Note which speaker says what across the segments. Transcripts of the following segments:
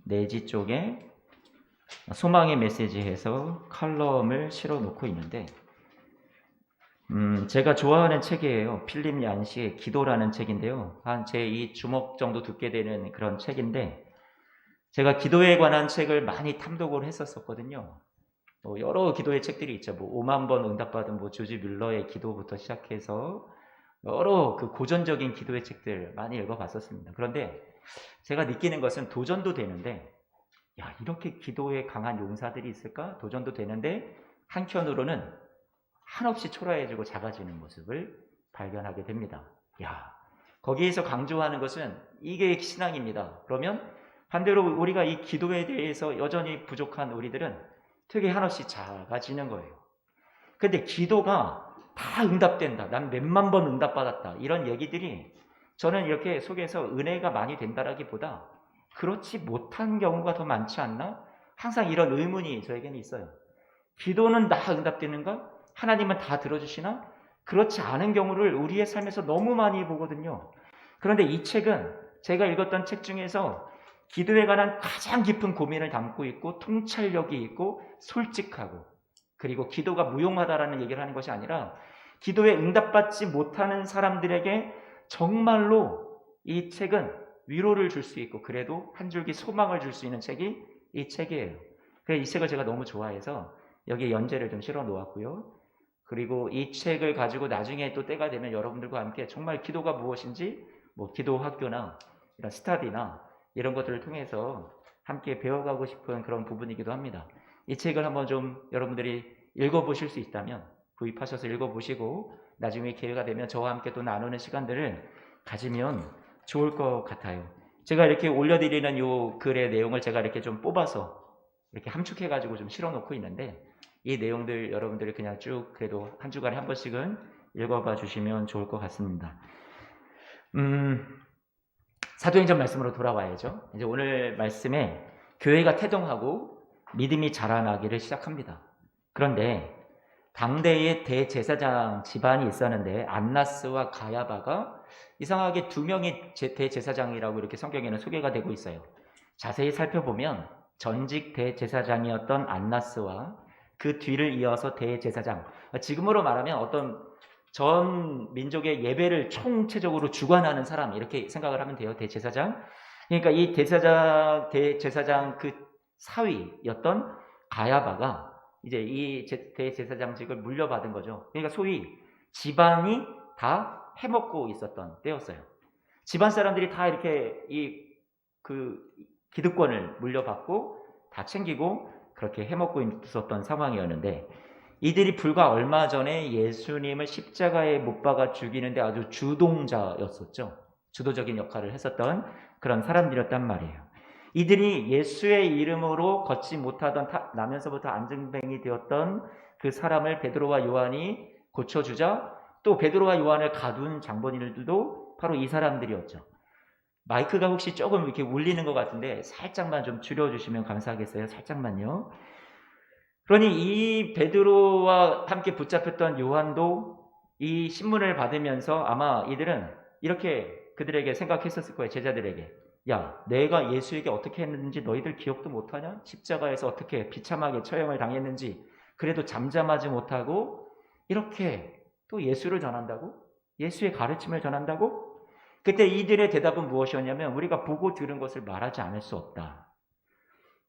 Speaker 1: 내지 쪽에 소망의 메시지 해서 칼럼을 실어 놓고 있는데, 제가 좋아하는 책이에요. 필립 얀시의 기도라는 책인데요. 한 제 이 주먹 정도 두께 되는 그런 책인데, 제가 기도에 관한 책을 많이 탐독을 했었거든요. 여러 기도의 책들이 있죠. 5만 번 응답받은 조지 뮬러의 기도부터 시작해서 여러 그 고전적인 기도의 책들 많이 읽어봤었습니다. 그런데 제가 느끼는 것은 도전도 되는데, 야, 이렇게 기도에 강한 용사들이 있을까? 도전도 되는데 한편으로는 한없이 초라해지고 작아지는 모습을 발견하게 됩니다. 야, 거기에서 강조하는 것은 이게 신앙입니다. 그러면 반대로 우리가 이 기도에 대해서 여전히 부족한 우리들은 되게 한없이 작아지는 거예요. 근데 기도가 다 응답된다. 난 몇만 번 응답받았다. 이런 얘기들이 저는 이렇게 속에서 은혜가 많이 된다라기보다 그렇지 못한 경우가 더 많지 않나? 항상 이런 의문이 저에게는 있어요. 기도는 다 응답되는가? 하나님은 다 들어주시나? 그렇지 않은 경우를 우리의 삶에서 너무 많이 보거든요. 그런데 이 책은 제가 읽었던 책 중에서 기도에 관한 가장 깊은 고민을 담고 있고 통찰력이 있고 솔직하고, 그리고 기도가 무용하다라는 얘기를 하는 것이 아니라 기도에 응답받지 못하는 사람들에게 정말로 이 책은 위로를 줄 수 있고 그래도 한 줄기 소망을 줄 수 있는 책이 이 책이에요. 그래서 이 책을 제가 너무 좋아해서 여기에 연재를 좀 실어 놓았고요. 그리고 이 책을 가지고 나중에 또 때가 되면 여러분들과 함께 정말 기도가 무엇인지 기도 학교나 이런 스터디나 이런 것들을 통해서 함께 배워가고 싶은 그런 부분이기도 합니다. 이 책을 한번 좀 여러분들이 읽어보실 수 있다면 구입하셔서 읽어보시고 나중에 기회가 되면 저와 함께 또 나누는 시간들을 가지면 좋을 것 같아요. 제가 이렇게 올려드리는 요 글의 내용을 제가 이렇게 좀 뽑아서 이렇게 함축해가지고 좀 실어놓고 있는데, 이 내용들 여러분들이 그냥 쭉 그래도 한 주간에 한 번씩은 읽어봐 주시면 좋을 것 같습니다. 사도행전 말씀으로 돌아와야죠. 이제 오늘 말씀에 교회가 태동하고 믿음이 자라나기를 시작합니다. 그런데 당대의 대제사장 집안이 있었는데 안나스와 가야바가 이상하게 두 명의 대제사장이라고 이렇게 성경에는 소개가 되고 있어요. 자세히 살펴보면 전직 대제사장이었던 안나스와 그 뒤를 이어서 대제사장, 지금으로 말하면 어떤 전 민족의 예배를 총체적으로 주관하는 사람, 이렇게 생각을 하면 돼요. 대제사장. 그러니까 이 대제사장 그 사위였던 가야바가 이제 이 대제사장직을 물려받은 거죠. 그러니까 소위 집안이 다 해먹고 있었던 때였어요. 집안 사람들이 다 이렇게 그 기득권을 물려받고 다 챙기고 그렇게 해먹고 있었던 상황이었는데, 이들이 불과 얼마 전에 예수님을 십자가에 못 박아 죽이는데 아주 주동자였었죠. 주도적인 역할을 했었던 그런 사람들이었단 말이에요. 이들이 예수의 이름으로 걷지 못하던 나면서부터 안증뱅이 되었던 그 사람을 베드로와 요한이 고쳐주자, 또 베드로와 요한을 가둔 장본인들도 바로 이 사람들이었죠. 마이크가 혹시 조금 이렇게 울리는 것 같은데 살짝만 좀 줄여주시면 감사하겠어요. 살짝만요. 그러니 이 베드로와 함께 붙잡혔던 요한도 이 신문을 받으면서 아마 이들은 이렇게 그들에게 생각했었을 거예요. 제자들에게. 야, 내가 예수에게 어떻게 했는지 너희들 기억도 못하냐? 십자가에서 어떻게 비참하게 처형을 당했는지 그래도 잠잠하지 못하고 이렇게 또 예수를 전한다고? 예수의 가르침을 전한다고? 그때 이들의 대답은 무엇이었냐면 우리가 보고 들은 것을 말하지 않을 수 없다.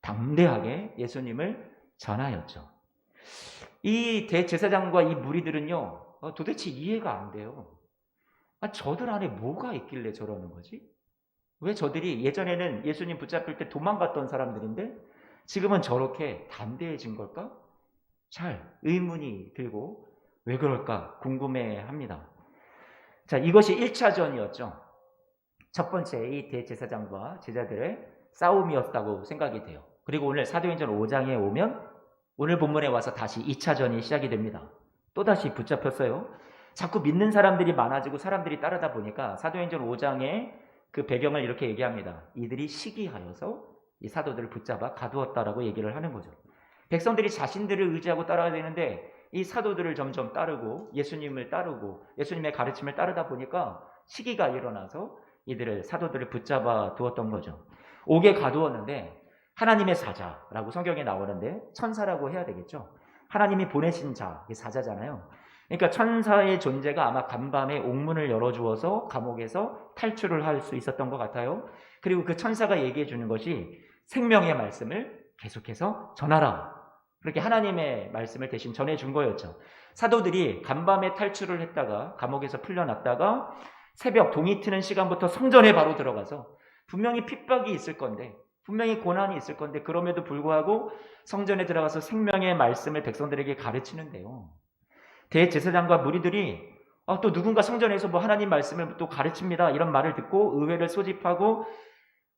Speaker 1: 담대하게 예수님을 전하였죠. 이 대제사장과 이 무리들은요, 도대체 이해가 안 돼요. 저들 안에 뭐가 있길래 저러는 거지? 왜 저들이 예전에는 예수님 붙잡힐 때 도망갔던 사람들인데 지금은 저렇게 담대해진 걸까? 잘 의문이 들고 왜 그럴까 궁금해합니다. 자, 이것이 1차전이었죠. 첫 번째 이 대제사장과 제자들의 싸움이었다고 생각이 돼요. 그리고 오늘 사도행전 5장에 오면 오늘 본문에 와서 다시 2차전이 시작이 됩니다. 또다시 붙잡혔어요. 자꾸 믿는 사람들이 많아지고 사람들이 따르다 보니까 사도행전 5장에 그 배경을 이렇게 얘기합니다. 이들이 시기하여서 이 사도들을 붙잡아 가두었다라고 얘기를 하는 거죠. 백성들이 자신들을 의지하고 따라야 되는데 이 사도들을 점점 따르고 예수님을 따르고 예수님의 가르침을 따르다 보니까 시기가 일어나서 이들을 사도들을 붙잡아 두었던 거죠. 옥에 가두었는데 하나님의 사자라고 성경에 나오는데 천사라고 해야 되겠죠. 하나님이 보내신 자, 이게 사자잖아요. 그러니까 천사의 존재가 아마 간밤에 옥문을 열어주어서 감옥에서 탈출을 할 수 있었던 것 같아요. 그리고 그 천사가 얘기해 주는 것이 생명의 말씀을 계속해서 전하라. 그렇게 하나님의 말씀을 대신 전해준 거였죠. 사도들이 간밤에 탈출을 했다가 감옥에서 풀려났다가 새벽 동이 트는 시간부터 성전에 바로 들어가서 분명히 핍박이 있을 건데, 분명히 고난이 있을 건데, 그럼에도 불구하고 성전에 들어가서 생명의 말씀을 백성들에게 가르치는데요. 대제사장과 무리들이 또 누군가 성전에서 뭐 하나님 말씀을 또 가르칩니다, 이런 말을 듣고 의회를 소집하고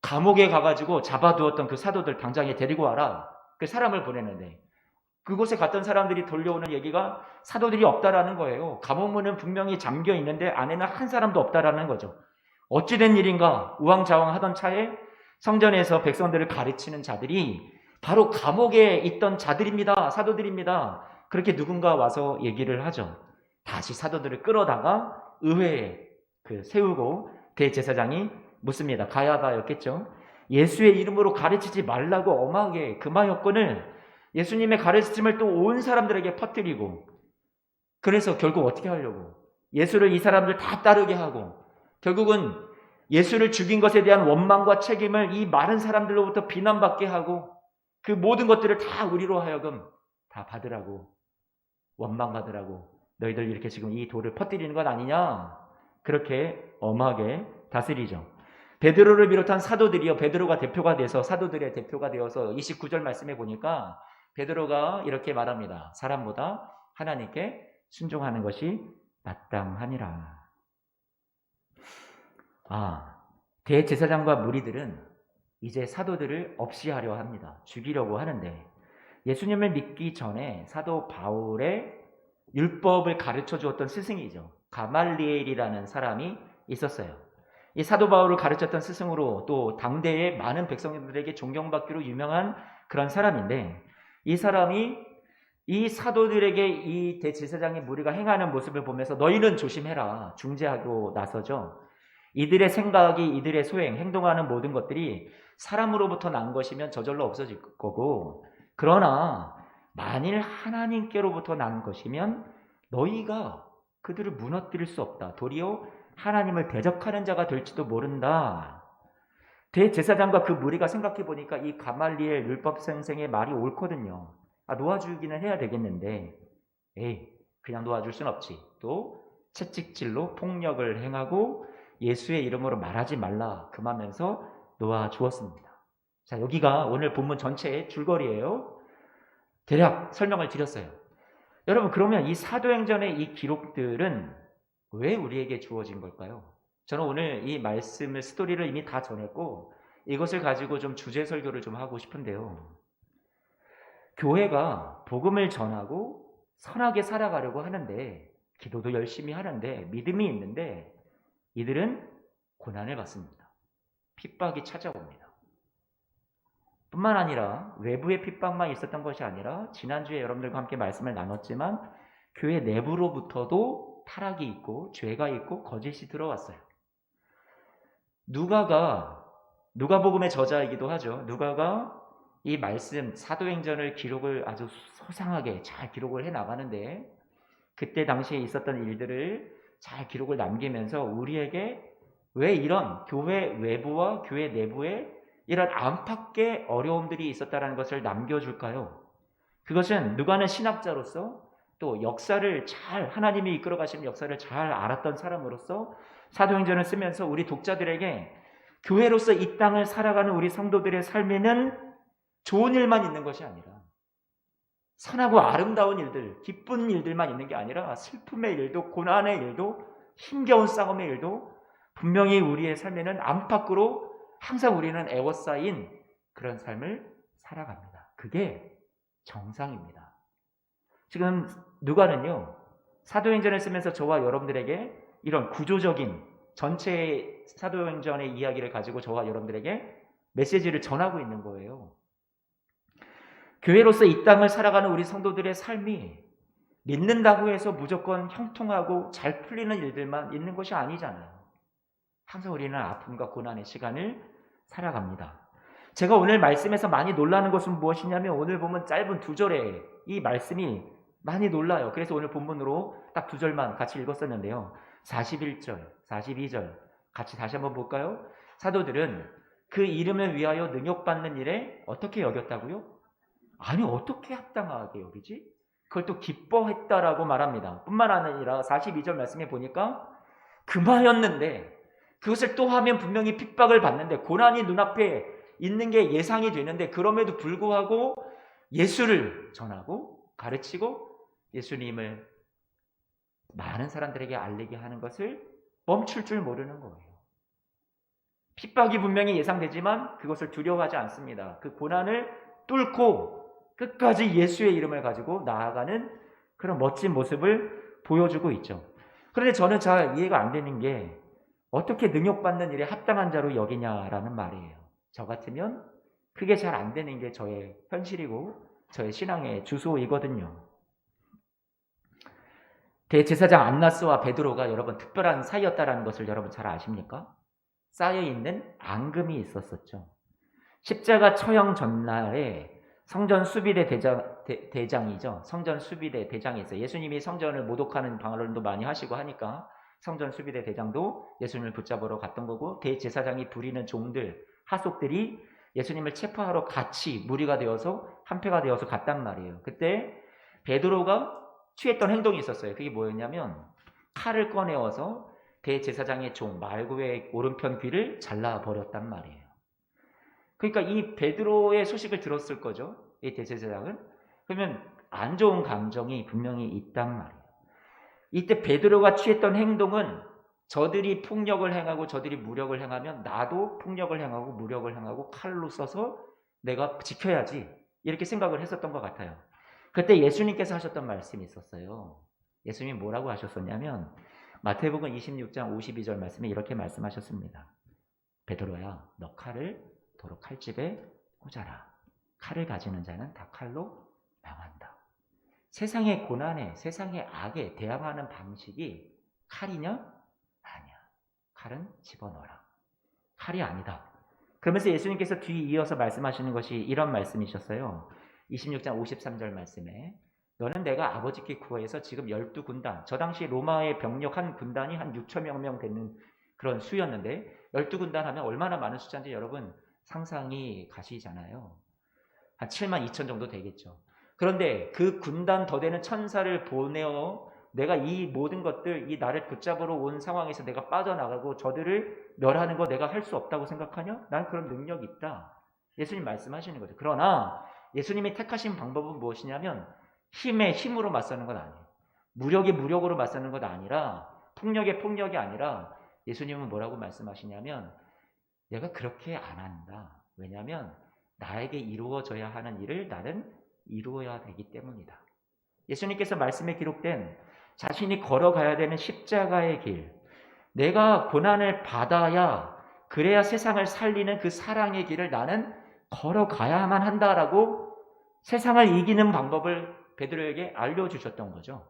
Speaker 1: 감옥에 가가지고 잡아두었던 그 사도들 당장에 데리고 와라. 그 사람을 보내는데, 그곳에 갔던 사람들이 돌려오는 얘기가 사도들이 없다라는 거예요. 감옥문은 분명히 잠겨 있는데 안에는 한 사람도 없다라는 거죠. 어찌된 일인가 우왕좌왕 하던 차에 성전에서 백성들을 가르치는 자들이 바로 감옥에 있던 자들입니다. 사도들입니다. 그렇게 누군가 와서 얘기를 하죠. 다시 사도들을 끌어다가 의회에 세우고 대제사장이 묻습니다. 가야바였겠죠. 예수의 이름으로 가르치지 말라고 엄하게 금하였건을 예수님의 가르침을 또 온 사람들에게 퍼뜨리고, 그래서 결국 어떻게 하려고? 예수를 이 사람들 다 따르게 하고, 결국은 예수를 죽인 것에 대한 원망과 책임을 이 많은 사람들로부터 비난받게 하고, 그 모든 것들을 다 우리로 하여금 다 받으라고, 원망받으라고, 너희들 이렇게 지금 이 돌을 퍼뜨리는 건 아니냐, 그렇게 엄하게 다스리죠. 베드로를 비롯한 사도들이요, 베드로가 대표가 돼서 사도들의 대표가 되어서 29절 말씀해 보니까 베드로가 이렇게 말합니다. 사람보다 하나님께 순종하는 것이 마땅하니라. 대제사장과 무리들은 이제 사도들을 없이 하려 합니다. 죽이려고 하는데, 예수님을 믿기 전에 사도 바울의 율법을 가르쳐 주었던 스승이죠. 가말리엘이라는 사람이 있었어요. 이 사도 바울을 가르쳤던 스승으로 또 당대의 많은 백성들에게 존경받기로 유명한 그런 사람인데, 이 사람이 이 사도들에게 이 대제사장의 무리가 행하는 모습을 보면서 너희는 조심해라, 중재하고 나서죠. 이들의 생각이, 이들의 소행, 행동하는 모든 것들이 사람으로부터 난 것이면 저절로 없어질 거고, 그러나 만일 하나님께로부터 난 것이면 너희가 그들을 무너뜨릴 수 없다. 도리어 하나님을 대적하는 자가 될지도 모른다. 대제사장과 그 무리가 생각해 보니까 이 가말리엘 율법 선생의 말이 옳거든요. 놓아주기는 해야 되겠는데, 그냥 놓아줄 순 없지. 또 채찍질로 폭력을 행하고 예수의 이름으로 말하지 말라 금하면서 놓아주었습니다. 자, 여기가 오늘 본문 전체의 줄거리예요. 대략 설명을 드렸어요. 여러분, 그러면 이 사도행전의 이 기록들은 왜 우리에게 주어진 걸까요? 저는 오늘 이 말씀을, 스토리를 이미 다 전했고 이것을 가지고 좀 주제 설교를 좀 하고 싶은데요. 교회가 복음을 전하고 선하게 살아가려고 하는데, 기도도 열심히 하는데, 믿음이 있는데 이들은 고난을 받습니다. 핍박이 찾아옵니다. 뿐만 아니라 외부의 핍박만 있었던 것이 아니라 지난주에 여러분들과 함께 말씀을 나눴지만 교회 내부로부터도 타락이 있고 죄가 있고 거짓이 들어왔어요. 누가복음의 저자이기도 하죠. 누가가 이 말씀 사도행전을 기록을 아주 소상하게 잘 기록을 해 나가는데, 그때 당시에 있었던 일들을 잘 기록을 남기면서 우리에게 왜 이런 교회 외부와 교회 내부에 이런 안팎의 어려움들이 있었다는 것을 남겨줄까요? 그것은 누가는 신학자로서 또 역사를 잘, 하나님이 이끌어 가시는 역사를 잘 알았던 사람으로서 사도행전을 쓰면서 우리 독자들에게 교회로서 이 땅을 살아가는 우리 성도들의 삶에는 좋은 일만 있는 것이 아니라, 선하고 아름다운 일들, 기쁜 일들만 있는 게 아니라 슬픔의 일도, 고난의 일도, 힘겨운 싸움의 일도 분명히 우리의 삶에는 안팎으로 항상 우리는 애워싸인 그런 삶을 살아갑니다. 그게 정상입니다. 지금 누가는요, 사도행전을 쓰면서 저와 여러분들에게 이런 구조적인 전체 사도행전의 이야기를 가지고 저와 여러분들에게 메시지를 전하고 있는 거예요. 교회로서 이 땅을 살아가는 우리 성도들의 삶이 믿는다고 해서 무조건 형통하고 잘 풀리는 일들만 있는 것이 아니잖아요. 항상 우리는 아픔과 고난의 시간을 살아갑니다. 제가 오늘 말씀에서 많이 놀라는 것은 무엇이냐면 오늘 보면 짧은 2절에 이 말씀이 많이 놀라요. 그래서 오늘 본문으로 딱 2절만 같이 읽었었는데요. 41절, 42절 같이 다시 한번 볼까요? 사도들은 그 이름을 위하여 능욕받는 일에 어떻게 여겼다고요? 아니 어떻게 합당하게 여기지? 그걸 또 기뻐했다라고 말합니다. 뿐만 아니라 42절 말씀에 보니까 금하였는데 그것을 또 하면 분명히 핍박을 받는데 고난이 눈앞에 있는 게 예상이 되는데 그럼에도 불구하고 예수를 전하고 가르치고 예수님을 많은 사람들에게 알리게 하는 것을 멈출 줄 모르는 거예요. 핍박이 분명히 예상되지만 그것을 두려워하지 않습니다. 그 고난을 뚫고 끝까지 예수의 이름을 가지고 나아가는 그런 멋진 모습을 보여주고 있죠. 그런데 저는 잘 이해가 안 되는 게 어떻게 능욕받는 일에 합당한 자로 여기냐라는 말이에요. 저 같으면 그게 잘 안 되는 게 저의 현실이고 저의 신앙의 주소이거든요. 대제사장 안나스와 베드로가 여러분 특별한 사이였다라는 것을 여러분 잘 아십니까? 쌓여있는 앙금이 있었었죠. 십자가 처형 전날에 성전 수비대 대장이죠. 성전 수비대 대장이 있어요. 예수님이 성전을 모독하는 방언도 많이 하시고 하니까 성전 수비대 대장도 예수님을 붙잡으러 갔던 거고 대제사장이 부리는 종들, 하속들이 예수님을 체포하러 같이 무리가 되어서 한패가 되어서 갔단 말이에요. 그때 베드로가 취했던 행동이 있었어요. 그게 뭐였냐면 칼을 꺼내어서 대제사장의 종 말구의 오른편 귀를 잘라버렸단 말이에요. 그러니까 이 베드로의 소식을 들었을 거죠. 이 대제사장은. 그러면 안 좋은 감정이 분명히 있단 말이에요. 이때 베드로가 취했던 행동은 저들이 폭력을 행하고 저들이 무력을 행하면 나도 폭력을 행하고 무력을 행하고 칼로 써서 내가 지켜야지 이렇게 생각을 했었던 것 같아요. 그때 예수님께서 하셨던 말씀이 있었어요. 예수님이 뭐라고 하셨었냐면 마태복음 26장 52절 말씀에 이렇게 말씀하셨습니다. 베드로야, 너 칼을 도로 칼집에 꽂아라. 칼을 가지는 자는 다 칼로 망한다. 세상의 고난에, 세상의 악에 대항하는 방식이 칼이냐? 아니야. 칼은 집어넣어라. 칼이 아니다. 그러면서 예수님께서 뒤이어서 말씀하시는 것이 이런 말씀이셨어요. 26장 53절 말씀에 너는 내가 아버지께 구하여서 지금 12군단, 저 당시 로마의 병력 한 군단이 한 6천여 명 되는 그런 수였는데 12군단 하면 얼마나 많은 숫자인지 여러분 상상이 가시잖아요. 한 7만 2천 정도 되겠죠. 그런데 그 군단 더 되는 천사를 보내어 내가 이 모든 것들, 이 나를 붙잡으러 온 상황에서 내가 빠져나가고 저들을 멸하는 거 내가 할 수 없다고 생각하냐? 난 그런 능력이 있다. 예수님 말씀하시는 거죠. 그러나 예수님이 택하신 방법은 무엇이냐면 힘에 힘으로 맞서는 건 아니에요. 무력에 무력으로 맞서는 것 아니라 폭력에 폭력이 아니라 예수님은 뭐라고 말씀하시냐면 내가 그렇게 안 한다. 왜냐하면 나에게 이루어져야 하는 일을 나는 이루어야 되기 때문이다. 예수님께서 말씀에 기록된 자신이 걸어가야 되는 십자가의 길, 내가 고난을 받아야 그래야 세상을 살리는 그 사랑의 길을 나는 걸어가야만 한다라고 세상을 이기는 방법을 베드로에게 알려주셨던 거죠.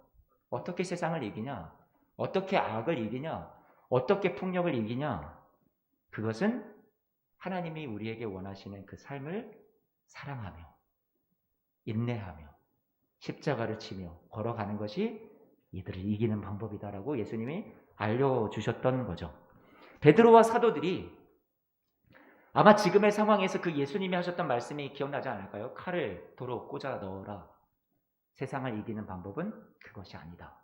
Speaker 1: 어떻게 세상을 이기냐? 어떻게 악을 이기냐? 어떻게 폭력을 이기냐? 그것은 하나님이 우리에게 원하시는 그 삶을 사랑하며 인내하며 십자가를 치며 걸어가는 것이 이들을 이기는 방법이다라고 예수님이 알려주셨던 거죠. 베드로와 사도들이 아마 지금의 상황에서 그 예수님이 하셨던 말씀이 기억나지 않을까요? 칼을 도로 꽂아 넣어라. 세상을 이기는 방법은 그것이 아니다.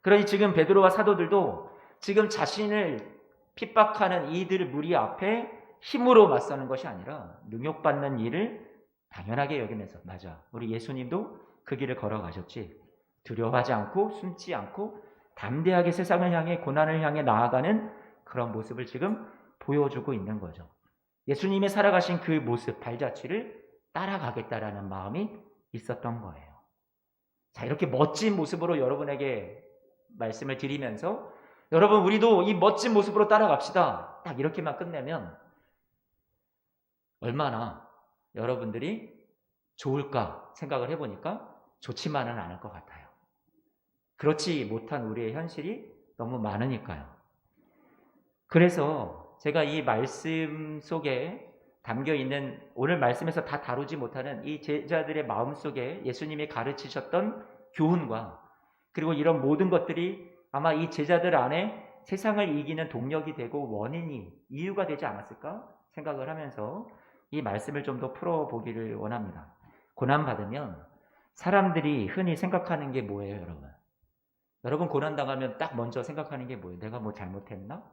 Speaker 1: 그러니 지금 베드로와 사도들도 지금 자신을 핍박하는 이들 무리 앞에 힘으로 맞서는 것이 아니라 능욕받는 일을 당연하게 여기면서 맞아. 우리 예수님도 그 길을 걸어가셨지. 두려워하지 않고 숨지 않고 담대하게 세상을 향해 고난을 향해 나아가는 그런 모습을 지금 보여주고 있는 거죠. 예수님이 살아가신 그 모습, 발자취를 따라가겠다라는 마음이 있었던 거예요. 자, 이렇게 멋진 모습으로 여러분에게 말씀을 드리면서 여러분 우리도 이 멋진 모습으로 따라갑시다. 딱 이렇게만 끝내면 얼마나 여러분들이 좋을까 생각을 해보니까 좋지만은 않을 것 같아요. 그렇지 못한 우리의 현실이 너무 많으니까요. 그래서 제가 이 말씀 속에 담겨 있는 오늘 말씀에서 다 다루지 못하는 이 제자들의 마음속에 예수님이 가르치셨던 교훈과 그리고 이런 모든 것들이 아마 이 제자들 안에 세상을 이기는 동력이 되고 원인이 이유가 되지 않았을까 생각을 하면서 이 말씀을 좀 더 풀어보기를 원합니다. 고난받으면 사람들이 흔히 생각하는 게 뭐예요, 여러분? 여러분 고난당하면 딱 먼저 생각하는 게 뭐예요? 내가 뭐 잘못했나?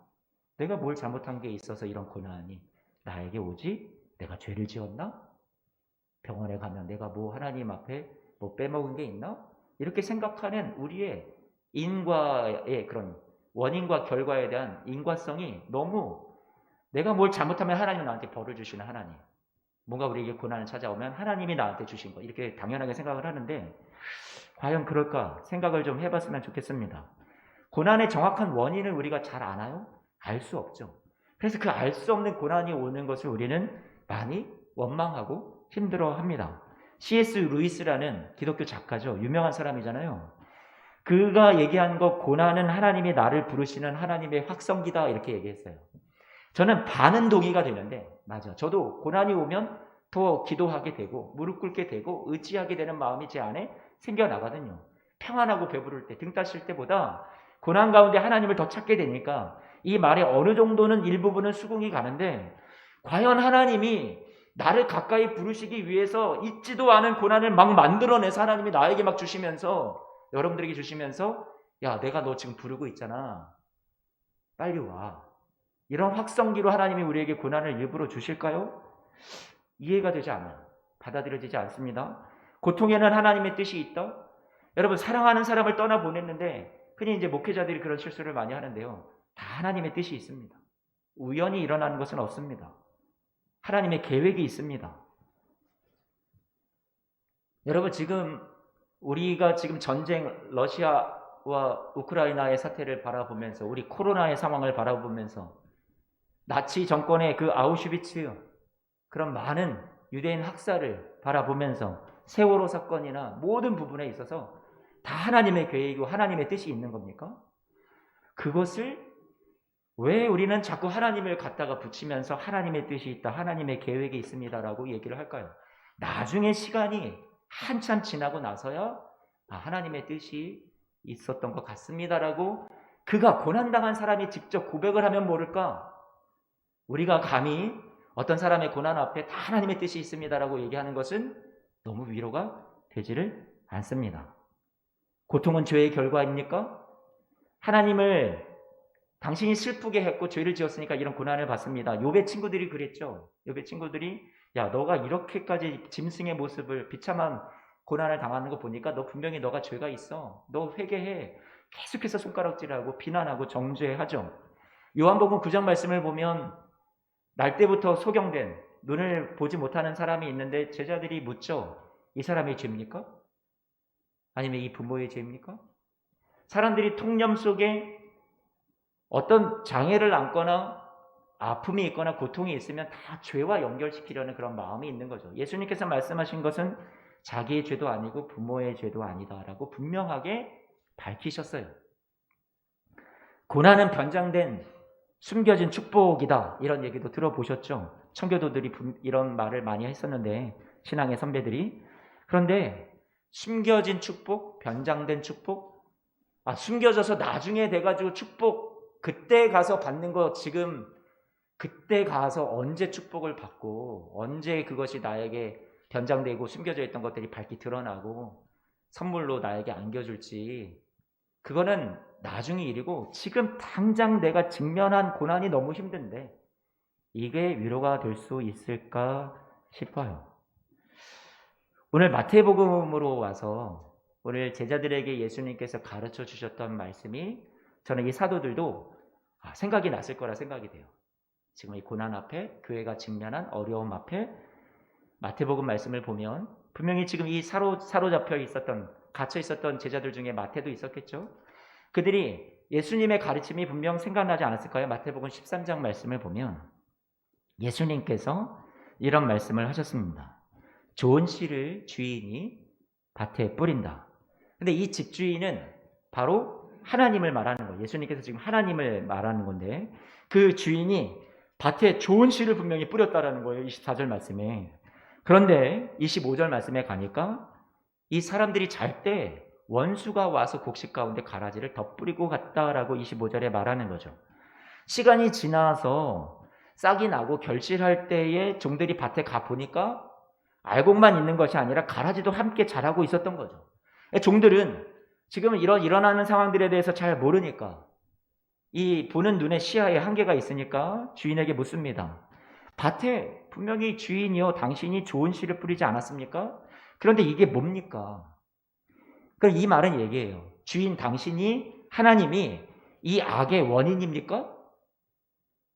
Speaker 1: 내가 뭘 잘못한 게 있어서 이런 고난이 나에게 오지? 내가 죄를 지었나? 병원에 가면 내가 뭐 하나님 앞에 뭐 빼먹은 게 있나? 이렇게 생각하는 우리의 인과의 그런 원인과 결과에 대한 인과성이 너무 내가 뭘 잘못하면 하나님은 나한테 벌을 주시는 하나님. 뭔가 우리에게 고난을 찾아오면 하나님이 나한테 주신 거 이렇게 당연하게 생각을 하는데 과연 그럴까 생각을 좀 해봤으면 좋겠습니다. 고난의 정확한 원인을 우리가 잘 아나요? 알 수 없죠. 그래서 그 알 수 없는 고난이 오는 것을 우리는 많이 원망하고 힘들어합니다. C.S. 루이스라는 기독교 작가죠. 유명한 사람이잖아요. 그가 얘기한 거 고난은 하나님이 나를 부르시는 하나님의 확성기다 이렇게 얘기했어요. 저는 반은 동의가 되는데 맞아. 저도 고난이 오면 더 기도하게 되고 무릎 꿇게 되고 의지하게 되는 마음이 제 안에 생겨나거든요. 평안하고 배부를 때, 등 따실 때보다 고난 가운데 하나님을 더 찾게 되니까 이 말에 어느 정도는 일부분은 수긍이 가는데 과연 하나님이 나를 가까이 부르시기 위해서 있지도 않은 고난을 막 만들어내서 하나님이 나에게 막 주시면서 여러분들에게 주시면서 야 내가 너 지금 부르고 있잖아. 빨리 와. 이런 확성기로 하나님이 우리에게 고난을 일부러 주실까요? 이해가 되지 않아요. 받아들여지지 않습니다. 고통에는 하나님의 뜻이 있다. 여러분 사랑하는 사람을 떠나보냈는데 흔히 이제 목회자들이 그런 실수를 많이 하는데요. 다 하나님의 뜻이 있습니다. 우연히 일어나는 것은 없습니다. 하나님의 계획이 있습니다. 여러분 지금 우리가 지금 전쟁 러시아와 우크라이나의 사태를 바라보면서 우리 코로나의 상황을 바라보면서 나치 정권의 그 아우슈비츠 그런 많은 유대인 학살을 바라보면서 세월호 사건이나 모든 부분에 있어서 다 하나님의 계획이고 하나님의 뜻이 있는 겁니까? 그것을 왜 우리는 자꾸 하나님을 갖다가 붙이면서 하나님의 뜻이 있다, 하나님의 계획이 있습니다라고 얘기를 할까요? 나중에 시간이 한참 지나고 나서야 하나님의 뜻이 있었던 것 같습니다라고 그가 고난당한 사람이 직접 고백을 하면 모를까? 우리가 감히 어떤 사람의 고난 앞에 다 하나님의 뜻이 있습니다라고 얘기하는 것은 너무 위로가 되지를 않습니다. 고통은 죄의 결과입니까? 하나님을 당신이 슬프게 했고 죄를 지었으니까 이런 고난을 받습니다. 욥의 친구들이 그랬죠. 욥의 친구들이 야 너가 이렇게까지 짐승의 모습을 비참한 고난을 당하는 거 보니까 너 분명히 너가 죄가 있어. 너 회개해. 계속해서 손가락질하고 비난하고 정죄하죠. 요한복음 9장 말씀을 보면 날 때부터 소경된 눈을 보지 못하는 사람이 있는데 제자들이 묻죠. 이 사람의 죄입니까? 아니면 이 부모의 죄입니까? 사람들이 통념 속에 어떤 장애를 안거나 아픔이 있거나 고통이 있으면 다 죄와 연결시키려는 그런 마음이 있는 거죠. 예수님께서 말씀하신 것은 자기의 죄도 아니고 부모의 죄도 아니다라고 분명하게 밝히셨어요. 고난은 변장된 숨겨진 축복이다 이런 얘기도 들어보셨죠. 청교도들이 이런 말을 많이 했었는데 신앙의 선배들이. 그런데 숨겨진 축복, 변장된 축복, 숨겨져서 나중에 돼가지고 축복 그때 가서 받는 거 지금 그때 가서 언제 축복을 받고 언제 그것이 나에게 변장되고 숨겨져 있던 것들이 밝히 드러나고 선물로 나에게 안겨줄지 그거는 나중의 일이고 지금 당장 내가 직면한 고난이 너무 힘든데 이게 위로가 될 수 있을까 싶어요. 오늘 마태복음으로 와서 오늘 제자들에게 예수님께서 가르쳐 주셨던 말씀이 저는 이 사도들도 생각이 났을 거라 생각이 돼요. 지금 이 고난 앞에 교회가 직면한 어려움 앞에 마태복음 말씀을 보면 분명히 지금 이 사로잡혀 있었던 갇혀 있었던 제자들 중에 마태도 있었겠죠. 그들이 예수님의 가르침이 분명 생각나지 않았을까요? 마태복음 13장 말씀을 보면 예수님께서 이런 말씀을 하셨습니다. 좋은 씨를 주인이 밭에 뿌린다. 근데 이 집주인은 바로 하나님을 말하는 거예요. 예수님께서 지금 하나님을 말하는 건데 그 주인이 밭에 좋은 씨를 분명히 뿌렸다라는 거예요. 24절 말씀에. 그런데 25절 말씀에 가니까 이 사람들이 잘 때 원수가 와서 곡식 가운데 가라지를 덧뿌리고 갔다라고 25절에 말하는 거죠. 시간이 지나서 싹이 나고 결실할 때에 종들이 밭에 가 보니까 알곡만 있는 것이 아니라 가라지도 함께 자라고 있었던 거죠. 종들은 지금 일어나는 상황들에 대해서 잘 모르니까 이 보는 눈의 시야에 한계가 있으니까 주인에게 묻습니다. 밭에 분명히 주인이요 당신이 좋은 씨를 뿌리지 않았습니까? 그런데 이게 뭡니까? 그럼 이 말은 얘기해요. 주인 당신이 하나님이 이 악의 원인입니까?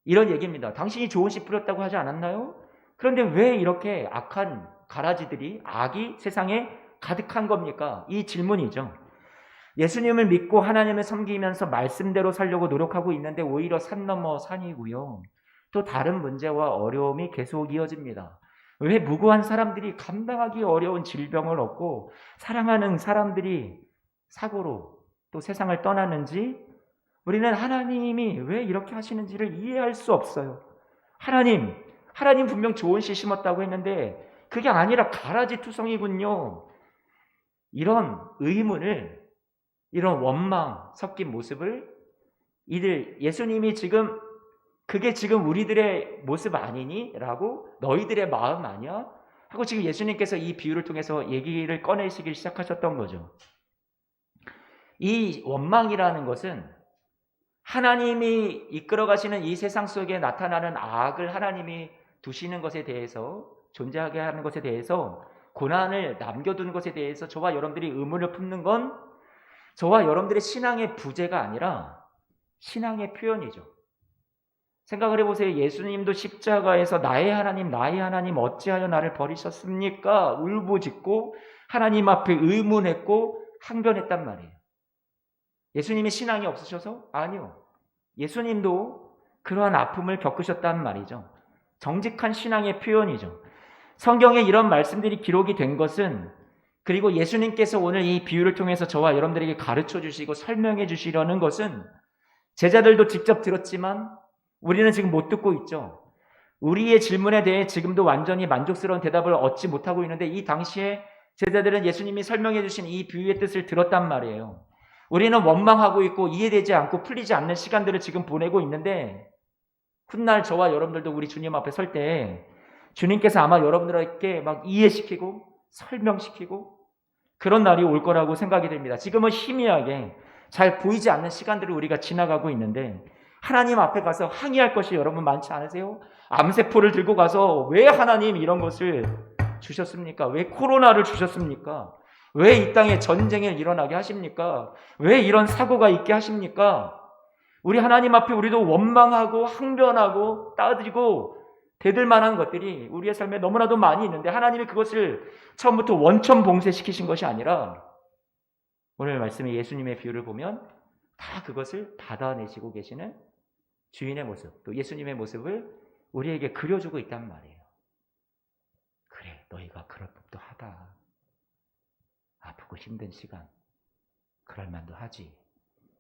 Speaker 1: 이런 얘기입니다. 당신이 좋은 씨 뿌렸다고 하지 않았나요? 그런데 왜 이렇게 악한 가라지들이 악이 세상에 가득한 겁니까? 이 질문이죠. 예수님을 믿고 하나님을 섬기면서 말씀대로 살려고 노력하고 있는데 오히려 산 넘어 산이고요. 또 다른 문제와 어려움이 계속 이어집니다. 왜 무고한 사람들이 감당하기 어려운 질병을 얻고 사랑하는 사람들이 사고로 또 세상을 떠나는지 우리는 하나님이 왜 이렇게 하시는지를 이해할 수 없어요. 하나님 분명 좋은 씨 심었다고 했는데 그게 아니라 가라지 투성이군요. 이런 의문을, 이런 원망 섞인 모습을 예수님이 지금 그게 지금 우리들의 모습 아니니? 라고 너희들의 마음 아니야? 하고 지금 예수님께서 이 비유를 통해서 얘기를 꺼내시기 시작하셨던 거죠. 이 원망이라는 것은 하나님이 이끌어 가시는 이 세상 속에 나타나는 악을 하나님이 두시는 것에 대해서, 존재하게 하는 것에 대해서, 고난을 남겨두는 것에 대해서 저와 여러분들이 의문을 품는 건 저와 여러분들의 신앙의 부재가 아니라 신앙의 표현이죠. 생각을 해보세요. 예수님도 십자가에서 나의 하나님 어찌하여 나를 버리셨습니까? 울부짖고 하나님 앞에 의문했고 항변했단 말이에요. 예수님이 신앙이 없으셔서? 아니요. 예수님도 그러한 아픔을 겪으셨단 말이죠. 정직한 신앙의 표현이죠. 성경에 이런 말씀들이 기록이 된 것은, 그리고 예수님께서 오늘 이 비유를 통해서 저와 여러분들에게 가르쳐 주시고 설명해 주시려는 것은 제자들도 직접 들었지만 우리는 지금 못 듣고 있죠. 우리의 질문에 대해 지금도 완전히 만족스러운 대답을 얻지 못하고 있는데 이 당시에 제자들은 예수님이 설명해 주신 이 비유의 뜻을 들었단 말이에요. 우리는 원망하고 있고 이해되지 않고 풀리지 않는 시간들을 지금 보내고 있는데 훗날 저와 여러분들도 우리 주님 앞에 설 때 주님께서 아마 여러분들에게 막 이해시키고 설명시키고 그런 날이 올 거라고 생각이 됩니다. 지금은 희미하게 잘 보이지 않는 시간들을 우리가 지나가고 있는데 하나님 앞에 가서 항의할 것이 여러분 많지 않으세요? 암세포를 들고 가서 왜 하나님 이런 것을 주셨습니까? 왜 코로나를 주셨습니까? 왜 이 땅에 전쟁이 일어나게 하십니까? 왜 이런 사고가 있게 하십니까? 우리 하나님 앞에 우리도 원망하고 항변하고 따지고 대들 만한 것들이 우리의 삶에 너무나도 많이 있는데 하나님이 그것을 처음부터 원천 봉쇄시키신 것이 아니라 오늘 말씀의 예수님의 비유를 보면 다 그것을 받아내시고 계시는 주인의 모습, 또 예수님의 모습을 우리에게 그려주고 있단 말이에요. 그래, 너희가 그럴 법도 하다. 아프고 힘든 시간, 그럴 만도 하지.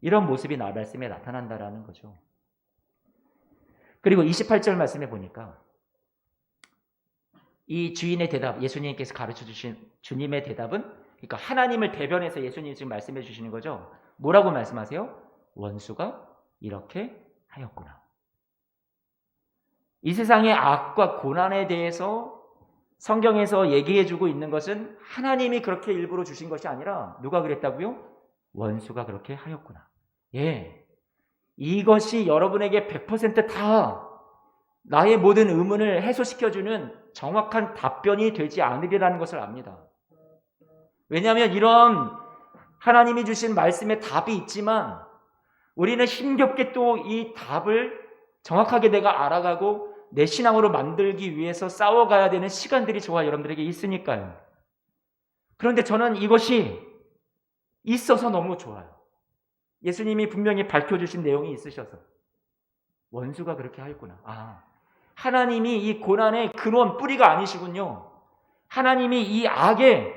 Speaker 1: 이런 모습이 말씀에 나타난다라는 거죠. 그리고 28절 말씀에 보니까 이 주인의 대답, 예수님께서 가르쳐 주신 주님의 대답은, 그러니까 하나님을 대변해서 예수님이 지금 말씀해 주시는 거죠. 뭐라고 말씀하세요? 원수가 이렇게 하였구나. 이 세상의 악과 고난에 대해서 성경에서 얘기해 주고 있는 것은 하나님이 그렇게 일부러 주신 것이 아니라 누가 그랬다고요? 원수가 그렇게 하였구나. 예, 이것이 여러분에게 100% 나의 모든 의문을 해소시켜주는 정확한 답변이 되지 않으리라는 것을 압니다. 왜냐하면 이런 하나님이 주신 말씀에 답이 있지만 우리는 힘겹게 또 이 답을 정확하게 내가 알아가고 내 신앙으로 만들기 위해서 싸워가야 되는 시간들이 저와 여러분들에게 있으니까요. 그런데 저는 이것이 있어서 너무 좋아요. 예수님이 분명히 밝혀주신 내용이 있으셔서 원수가 그렇게 하였구나. 하나님이 이 고난의 근원, 뿌리가 아니시군요. 하나님이 이 악의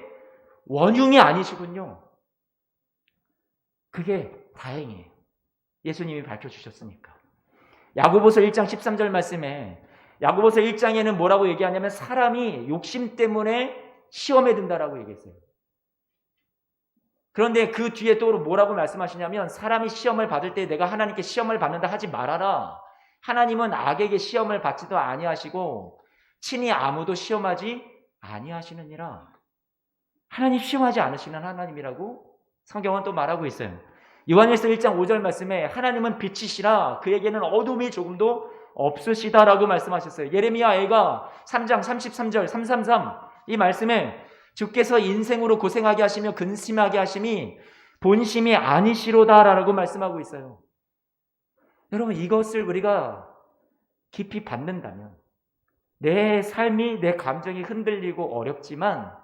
Speaker 1: 원흉이 아니시군요. 그게 다행이에요. 예수님이 밝혀주셨으니까. 야고보서 1장 13절 말씀에 야고보서 1장에는 뭐라고 얘기하냐면 사람이 욕심 때문에 시험에 든다라고 얘기했어요. 그런데 그 뒤에 또 뭐라고 말씀하시냐면 사람이 시험을 받을 때 내가 하나님께 시험을 받는다 하지 말아라. 하나님은 악에게 시험을 받지도 아니하시고 친히 아무도 시험하지 아니하시느니라. 하나님 시험하지 않으시는 하나님이라고 성경은 또 말하고 있어요. 요한일서 1장 5절 말씀에 하나님은 빛이시라 그에게는 어둠이 조금도 없으시다라고 말씀하셨어요. 예레미야 애가 3장 33절 333 이 말씀에 주께서 인생으로 고생하게 하시며 근심하게 하심이 본심이 아니시로다라고 말씀하고 있어요. 여러분 이것을 우리가 깊이 받는다면 내 삶이 내 감정이 흔들리고 어렵지만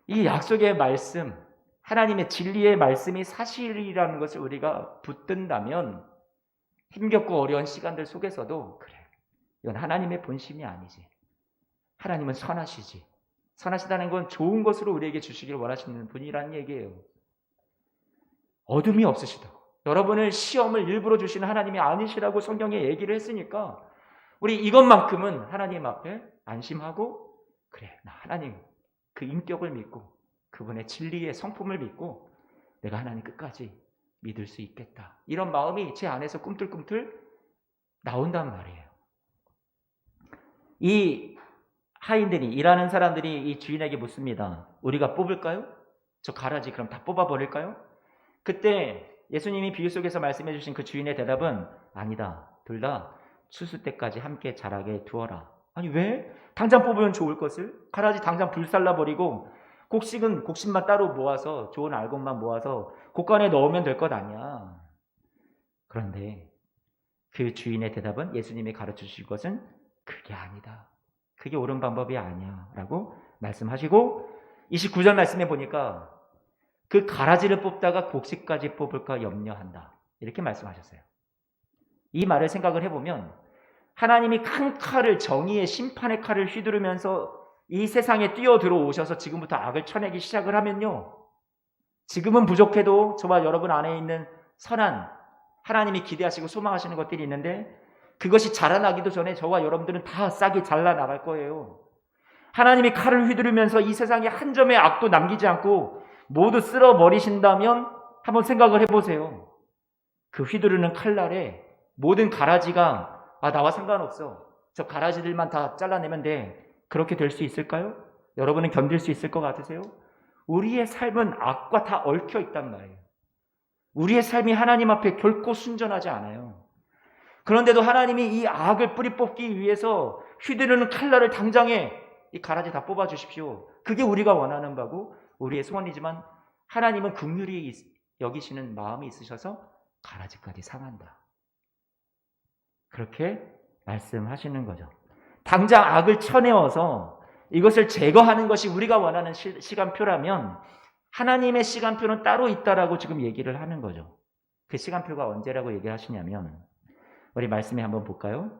Speaker 1: 이 약속의 말씀 하나님의 진리의 말씀이 사실이라는 것을 우리가 붙든다면 힘겹고 어려운 시간들 속에서도 그래 이건 하나님의 본심이 아니지 하나님은 선하시지 선하시다는 건 좋은 것으로 우리에게 주시길 원하시는 분이라는 얘기예요. 어둠이 없으시다고 여러분을 시험을 일부러 주시는 하나님이 아니시라고 성경에 얘기를 했으니까 우리 이것만큼은 하나님 앞에 안심하고 그래 나 하나님 그 인격을 믿고 그분의 진리의 성품을 믿고 내가 하나님 끝까지 믿을 수 있겠다. 이런 마음이 제 안에서 꿈틀꿈틀 나온단 말이에요. 이 하인들이 일하는 사람들이 이 주인에게 묻습니다. 우리가 뽑을까요? 저 가라지 그럼 다 뽑아버릴까요? 그때 예수님이 비유 속에서 말씀해 주신 그 주인의 대답은 아니다. 둘 다 추수 때까지 함께 자라게 두어라. 아니 왜? 당장 뽑으면 좋을 것을? 가라지 당장 불살라버리고 곡식만 따로 모아서 좋은 알곡만 모아서 곡간에 넣으면 될 것 아니야. 그런데 그 주인의 대답은 예수님이 가르쳐 주실 것은 그게 아니다. 그게 옳은 방법이 아니야 라고 말씀하시고 29절 말씀해 보니까 그 가라지를 뽑다가 곡식까지 뽑을까 염려한다. 이렇게 말씀하셨어요. 이 말을 생각을 해보면 하나님이 큰 칼을 정의의 심판의 칼을 휘두르면서 이 세상에 뛰어들어오셔서 지금부터 악을 쳐내기 시작을 하면요. 지금은 부족해도 저와 여러분 안에 있는 선한 하나님이 기대하시고 소망하시는 것들이 있는데 그것이 자라나기도 전에 저와 여러분들은 다 싹이 잘라나갈 거예요. 하나님이 칼을 휘두르면서 이 세상에 한 점의 악도 남기지 않고 모두 쓸어버리신다면 한번 생각을 해보세요. 그 휘두르는 칼날에 모든 가라지가 나와 상관없어. 저 가라지들만 다 잘라내면 돼. 그렇게 될 수 있을까요? 여러분은 견딜 수 있을 것 같으세요? 우리의 삶은 악과 다 얽혀 있단 말이에요. 우리의 삶이 하나님 앞에 결코 순전하지 않아요. 그런데도 하나님이 이 악을 뿌리 뽑기 위해서 휘두르는 칼날을 당장에 이 가라지 다 뽑아 주십시오. 그게 우리가 원하는 바고 우리의 소원이지만 하나님은 긍휼히 여기시는 마음이 있으셔서 가라지까지 상한다. 그렇게 말씀하시는 거죠. 당장 악을 쳐내어서 이것을 제거하는 것이 우리가 원하는 시간표라면 하나님의 시간표는 따로 있다라고 지금 얘기를 하는 거죠. 그 시간표가 언제라고 얘기하시냐면 우리 말씀에 한번 볼까요?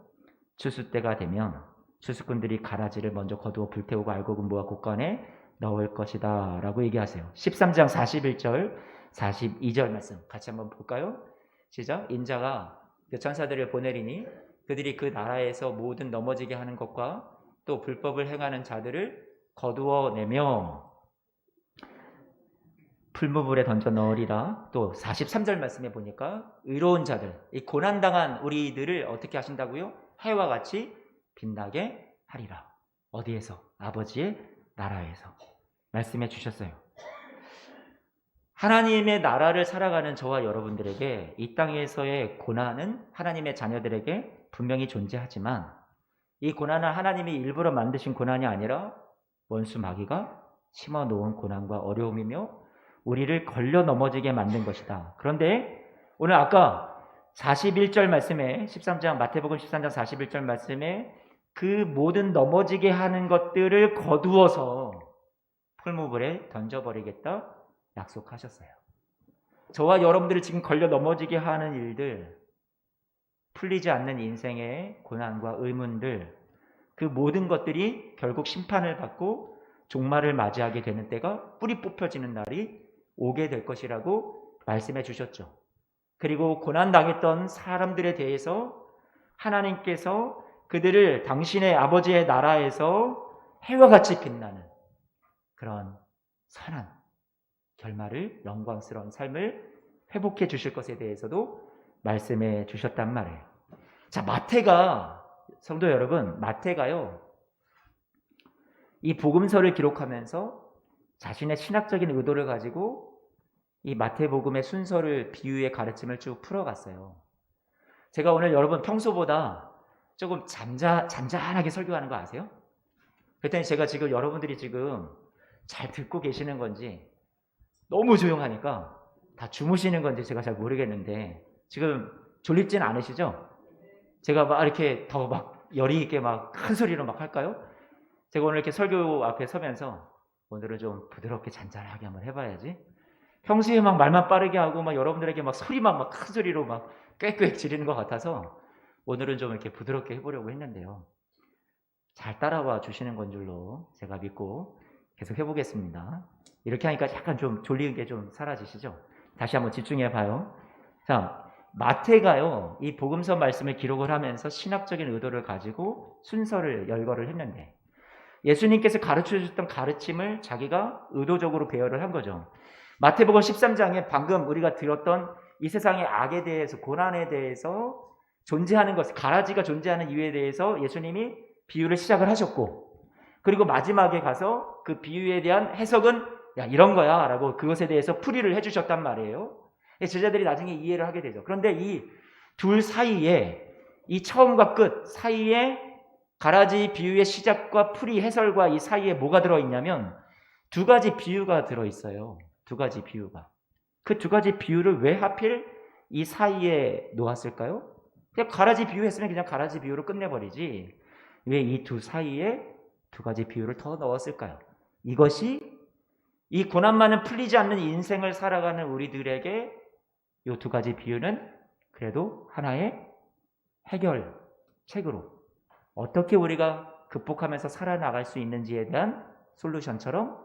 Speaker 1: 추수 때가 되면 추수꾼들이 가라지를 먼저 거두어 불태우고 알곡은 모아 곡간에 넣을 것이다 라고 얘기하세요. 13장 41절 42절 말씀 같이 한번 볼까요? 시작. 인자가 그 천사들을 보내리니 그들이 그 나라에서 모든 넘어지게 하는 것과 또 불법을 행하는 자들을 거두어내며 풀무불에 던져 넣으리라. 또 43절 말씀에 보니까 의로운 자들, 이 고난당한 우리들을 어떻게 하신다고요? 해와 같이 빛나게 하리라. 어디에서? 아버지의 나라에서 말씀해 주셨어요. 하나님의 나라를 살아가는 저와 여러분들에게 이 땅에서의 고난은 하나님의 자녀들에게 분명히 존재하지만 이 고난은 하나님이 일부러 만드신 고난이 아니라 원수 마귀가 심어놓은 고난과 어려움이며 우리를 걸려 넘어지게 만든 것이다. 그런데 오늘 아까 41절 말씀에 13장 마태복음 13장 41절 말씀에 그 모든 넘어지게 하는 것들을 거두어서 풀무불에 던져버리겠다 약속하셨어요. 저와 여러분들을 지금 걸려 넘어지게 하는 일들, 풀리지 않는 인생의 고난과 의문들, 그 모든 것들이 결국 심판을 받고 종말을 맞이하게 되는 때가 뿌리 뽑혀지는 날이 오게 될 것이라고 말씀해 주셨죠. 그리고 고난당했던 사람들에 대해서 하나님께서 그들을 당신의 아버지의 나라에서 해와 같이 빛나는 그런 선한 결말을, 영광스러운 삶을 회복해 주실 것에 대해서도 말씀해 주셨단 말이에요. 자, 마태가, 성도 여러분, 마태가요, 이 복음서를 기록하면서 자신의 신학적인 의도를 가지고 이 마태복음의 순서를, 비유의 가르침을 쭉 풀어갔어요. 제가 오늘 여러분 평소보다 조금 잔잔하게 설교하는 거 아세요? 그랬더니 제가 지금 여러분들이 지금 잘 듣고 계시는 건지 너무 조용하니까 다 주무시는 건지 제가 잘 모르겠는데 지금 졸립진 않으시죠? 제가 막 이렇게 더 막 열이 있게 막 큰 소리로 막 할까요? 제가 오늘 이렇게 설교 앞에 서면서 오늘은 좀 부드럽게 잔잔하게 한번 해봐야지. 평소에 막 말만 빠르게 하고 막 여러분들에게 막 소리만 막 큰 소리로 막 꽥꽥 지르는 것 같아서 오늘은 좀 이렇게 부드럽게 해보려고 했는데요. 잘 따라와 주시는 건 줄로 제가 믿고 계속 해보겠습니다. 이렇게 하니까 약간 좀 졸리는 게 좀 사라지시죠? 다시 한번 집중해 봐요. 자, 마태가요, 이 복음서 말씀을 기록을 하면서 신학적인 의도를 가지고 순서를 열거를 했는데 예수님께서 가르쳐 주셨던 가르침을 자기가 의도적으로 배열을 한 거죠. 마태복음 13장에 방금 우리가 들었던 이 세상의 악에 대해서, 고난에 대해서 존재하는 것, 가라지가 존재하는 이유에 대해서 예수님이 비유를 시작을 하셨고, 그리고 마지막에 가서 그 비유에 대한 해석은 야, 이런 거야 라고 그것에 대해서 풀이를 해주셨단 말이에요. 제자들이 나중에 이해를 하게 되죠. 그런데 이 둘 사이에, 이 처음과 끝 사이에 가라지 비유의 시작과 풀이 해설과 이 사이에 뭐가 들어있냐면 두 가지 비유가 들어있어요. 두 가지 비유가. 그 두 가지 비유를 왜 하필 이 사이에 놓았을까요? 그냥 가라지 비유 했으면 그냥 가라지 비유로 끝내버리지 왜 이 두 사이에 두 가지 비유를 더 넣었을까요? 이것이 이 고난만은 풀리지 않는 인생을 살아가는 우리들에게 이 두 가지 비유는 그래도 하나의 해결책으로 어떻게 우리가 극복하면서 살아나갈 수 있는지에 대한 솔루션처럼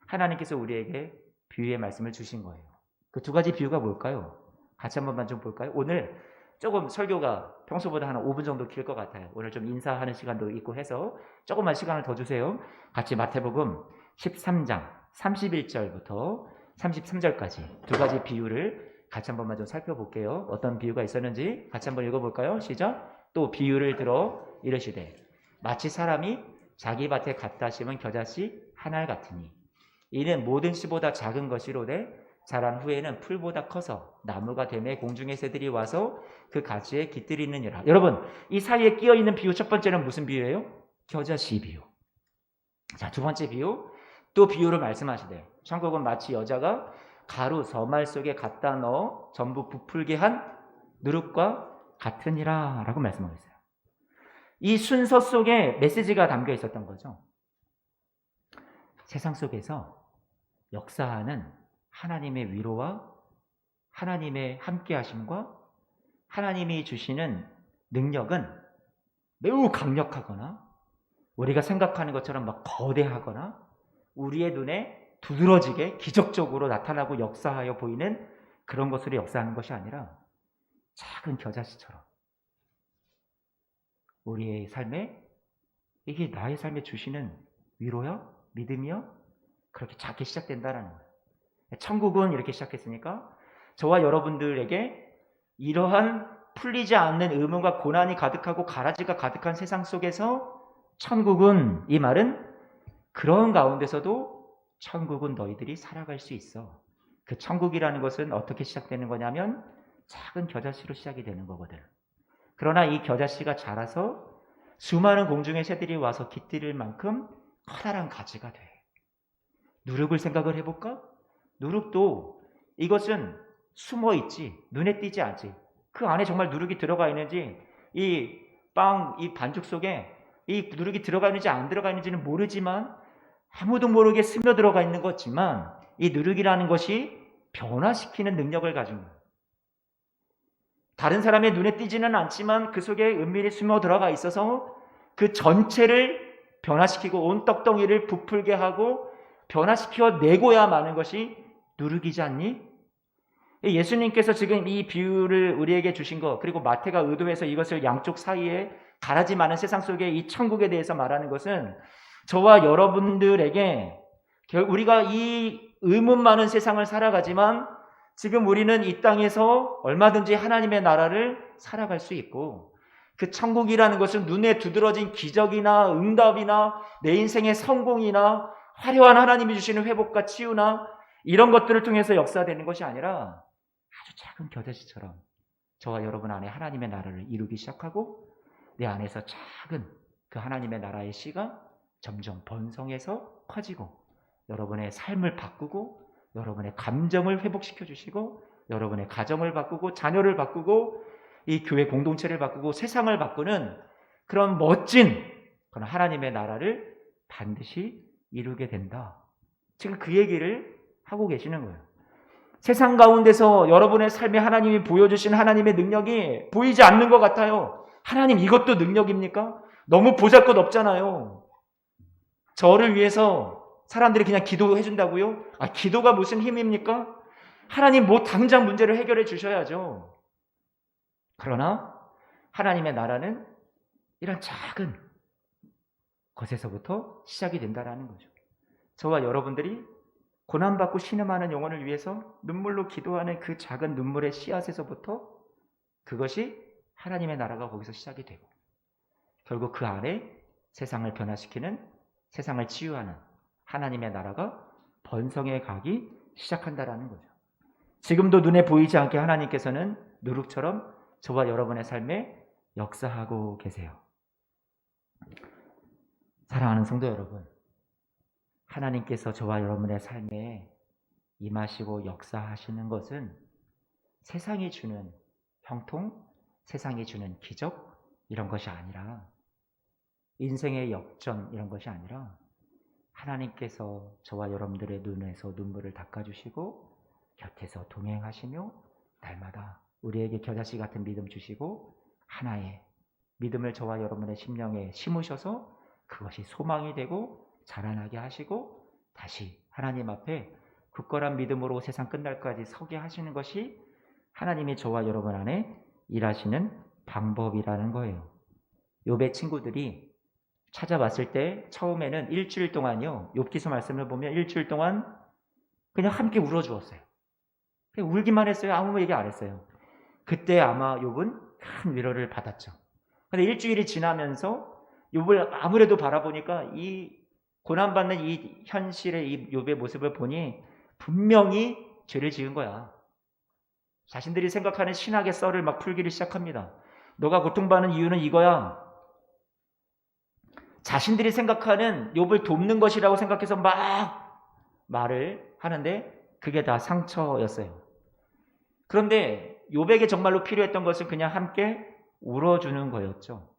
Speaker 1: 하나님께서 우리에게 비유의 말씀을 주신 거예요. 그 두 가지 비유가 뭘까요? 같이 한 번만 좀 볼까요? 오늘 조금 설교가 평소보다 한 5분 정도 길 것 같아요. 오늘 좀 인사하는 시간도 있고 해서 조금만 시간을 더 주세요. 같이 마태복음 13장 31절부터 33절까지 두 가지 비유를 같이 한 번만 좀 살펴볼게요. 어떤 비유가 있었는지 같이 한번 읽어볼까요? 시작. 또 비유를 들어 이르시되 마치 사람이 자기 밭에 갖다 심은 겨자씨 한 알 같으니 이는 모든 씨보다 작은 것이로되 자란 후에는 풀보다 커서 나무가 되매 공중의 새들이 와서 그 가지에 깃들이느니라. 여러분, 이 사이에 끼어있는 비유 첫 번째는 무슨 비유예요? 겨자씨 비유. 자, 두 번째 비유, 또 비유를 말씀하시되 천국은 마치 여자가 가루 서말 속에 갖다 넣어 전부 부풀게 한 누룩과 같으니라 라고 말씀하고 있어요. 이 순서 속에 메시지가 담겨 있었던 거죠. 세상 속에서 역사하는 하나님의 위로와 하나님의 함께하심과 하나님이 주시는 능력은 매우 강력하거나 우리가 생각하는 것처럼 막 거대하거나 우리의 눈에 두드러지게 기적적으로 나타나고 역사하여 보이는 그런 것으로 역사하는 것이 아니라 작은 겨자씨처럼 우리의 삶에 이게 나의 삶에 주시는 위로야? 믿음이야? 그렇게 작게 시작된다는 거예요. 천국은 이렇게 시작했으니까 저와 여러분들에게 이러한 풀리지 않는 의문과 고난이 가득하고 가라지가 가득한 세상 속에서 천국은, 이 말은 그런 가운데서도 천국은 너희들이 살아갈 수 있어. 그 천국이라는 것은 어떻게 시작되는 거냐면 작은 겨자씨로 시작이 되는 거거든. 그러나 이 겨자씨가 자라서 수많은 공중의 새들이 와서 깃들일 만큼 커다란 가지가 돼. 누룩을 생각을 해볼까? 누룩도 이것은 숨어있지, 눈에 띄지 않지. 그 안에 정말 누룩이 들어가 있는지, 이 반죽 속에 이 누룩이 들어가 있는지 안 들어가 있는지는 모르지만 아무도 모르게 스며 들어가 있는 거지만 이 누룩이라는 것이 변화시키는 능력을 가진 거예요. 다른 사람의 눈에 띄지는 않지만 그 속에 은밀히 숨어 들어가 있어서 그 전체를 변화시키고 온 떡덩이를 부풀게 하고 변화시켜 내고야 마는 것이 누룩이지 않니? 예수님께서 지금 이 비유를 우리에게 주신 것, 그리고 마태가 의도해서 이것을 양쪽 사이에 가라지 많은 세상 속에 이 천국에 대해서 말하는 것은 저와 여러분들에게 우리가 이 의문 많은 세상을 살아가지만 지금 우리는 이 땅에서 얼마든지 하나님의 나라를 살아갈 수 있고, 그 천국이라는 것은 눈에 두드러진 기적이나 응답이나 내 인생의 성공이나 화려한 하나님이 주시는 회복과 치유나 이런 것들을 통해서 역사되는 것이 아니라 아주 작은 겨자씨처럼 저와 여러분 안에 하나님의 나라를 이루기 시작하고, 내 안에서 작은 그 하나님의 나라의 씨가 점점 번성해서 커지고, 여러분의 삶을 바꾸고, 여러분의 감정을 회복시켜 주시고, 여러분의 가정을 바꾸고, 자녀를 바꾸고, 이 교회 공동체를 바꾸고, 세상을 바꾸는 그런 멋진 그런 하나님의 나라를 반드시 이루게 된다. 지금 그 얘기를 하고 계시는 거예요. 세상 가운데서 여러분의 삶에 하나님이 보여주신 하나님의 능력이 보이지 않는 것 같아요. 하나님, 이것도 능력입니까? 너무 보잘것없잖아요. 저를 위해서 사람들이 그냥 기도해 준다고요? 기도가 무슨 힘입니까? 하나님 뭐 당장 문제를 해결해 주셔야죠. 그러나 하나님의 나라는 이런 작은 것에서부터 시작이 된다라는 거죠. 저와 여러분들이 고난받고 신음하는 영혼을 위해서 눈물로 기도하는 그 작은 눈물의 씨앗에서부터 그것이 하나님의 나라가 거기서 시작이 되고, 결국 그 안에 세상을 변화시키는, 세상을 치유하는 하나님의 나라가 번성해 가기 시작한다라는 거죠. 지금도 눈에 보이지 않게 하나님께서는 누룩처럼 저와 여러분의 삶에 역사하고 계세요. 사랑하는 성도 여러분, 하나님께서 저와 여러분의 삶에 임하시고 역사하시는 것은 세상이 주는 형통, 세상이 주는 기적 이런 것이 아니라, 인생의 역전 이런 것이 아니라, 하나님께서 저와 여러분들의 눈에서 눈물을 닦아주시고 곁에서 동행하시며 날마다 우리에게 겨자씨 같은 믿음 주시고 하나의 믿음을 저와 여러분의 심령에 심으셔서 그것이 소망이 되고 자라나게 하시고 다시 하나님 앞에 굳건한 믿음으로 세상 끝날까지 서게 하시는 것이 하나님이 저와 여러분 안에 일하시는 방법이라는 거예요. 욥의 친구들이 찾아왔을 때 처음에는 일주일 동안요, 욥기서 말씀을 보면 일주일 동안 그냥 함께 울어주었어요. 그냥 울기만 했어요. 아무 얘기 안 했어요. 그때 아마 욥은 큰 위로를 받았죠. 근데 일주일이 지나면서 욥을 아무래도 바라보니까 이 고난받는 이 현실의 이 욥의 모습을 보니 분명히 죄를 지은 거야. 자신들이 생각하는 신학의 썰을 막 풀기를 시작합니다. 너가 고통받는 이유는 이거야. 자신들이 생각하는 욥을 돕는 것이라고 생각해서 막 말을 하는데 그게 다 상처였어요. 그런데 욥에게 정말로 필요했던 것은 그냥 함께 울어주는 거였죠.